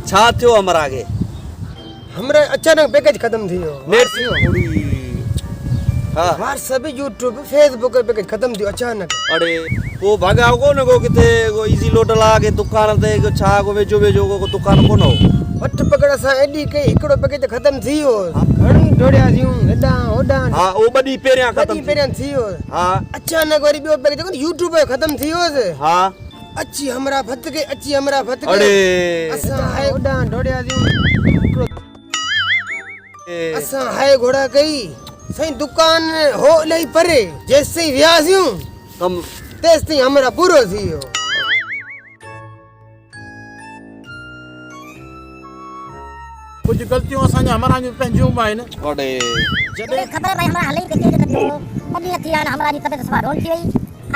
छा थियो हमरा के हमरा अचानक पैकेज खत्म थियो नेट थियो हां व्हाट्सएप यूट्यूब फेसबुक पैकेज खत्म थियो अचानक अरे वो भागा को न को किथे को इजी लोड ला के दुकान ते को छा को वेचो को दुकान को न वट पकड़ सा एडी के एकड़ो पैकेज खत्म थियो घणी ढोड़िया थियूं एडा ओडा हां ओ बडी पेरिया खत्म थियो हां अचानक वरी बियो पैकेज को यूट्यूब पे खत्म थियो से हां अच्छी हमरा फत के अरे असा हाय ओडा ढोड़िया थियूं असा हाय घोड़ा कई सही दुकान हो लई परे जैसे ही व्यासियूं कम तेस्ती हमरा पूरो थियो कुछ गलतियों असांजा हमारा जो पंहिंजूं आहिनि अरे जॾहिं ख़बर भाई हमरा हले पैकेज कटियो बदी थी आन हमरा जी तबियत सवा रोन थी वई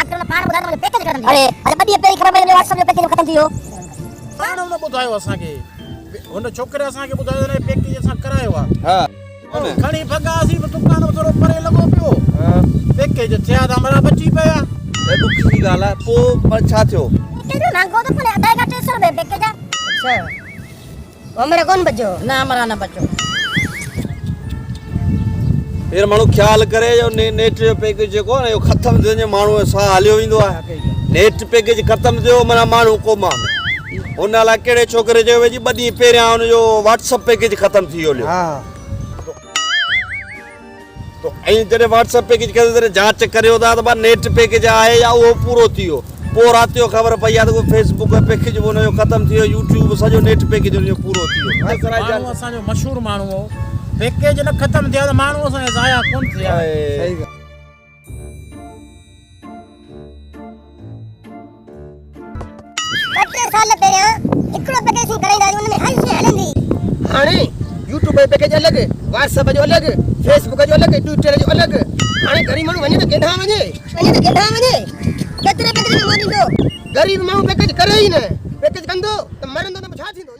आखिर में पाण ॿुधायो मुंहिंजो पैकेज खत्म अरे बदी पहिरीं ख़बर पई WhatsApp जो पैकेज खत्म थियो पाण हुन ॿुधायो असांखे हुन छोकिरे असांखे ॿुधायो न पैकेज असां करायो आहे हां खणी भगासीं दुकान थोरो परे लॻो पियो पैकेज थिया त हमरा बची पिया दुखी की ॻाल्हि आहे पोइ छा थियो केॾो महांगो तो पड़े 250 रुपए पैकेज अच्छा हमरा कोन बचो ना हमरा न बचो फिर माण्हू ख्याल करे जो नेट जो पैकेज जेको आहे न ख़त्म थियो माण्हू सां हलियो वेंदो आहे नेट पैकेज ख़त्म थियो माना माण्हू कोमा में हुन लाइ कहिड़े छोकिरे चयो वेजी ॿ ॾींहं पहिरियां हुनजो WhatsApp पैकेज ख़त्म थी वियो हा तो ऐं जॾहिं WhatsApp पैकेज करे जांच करियो था त नेट पैकेज आहे या उहो पूरो थी वियो पोइ राति जो ख़बर पई आहे त उहो फेसबुक पैकेज हुनजो ख़त्म थी वियो यूट्यूब सॼो नेट पैकेज हुनजो पूरो थी वियो माण्हू असांजो मशहूरु माण्हू हो पैकेज न ख़त्म थिया त माण्हू असांजा ज़ाया कोन थिया सही कटे साल पहिरियां हिकिड़ो पैकेज कराईंदा हुन में हर शइ हलंदी हाणे यूट्यूब पे पैकेज अलग WhatsApp जो अलग फेसबुक जो अलग ट्विटर जो अलग हाणे गरीब माण्हू वञे त केॾां वञे केतिरे पैकेज में वञींदो गरीब माण्हू पैकेज करे ई न पैकेज कंदो त मरंदो न छा थींदो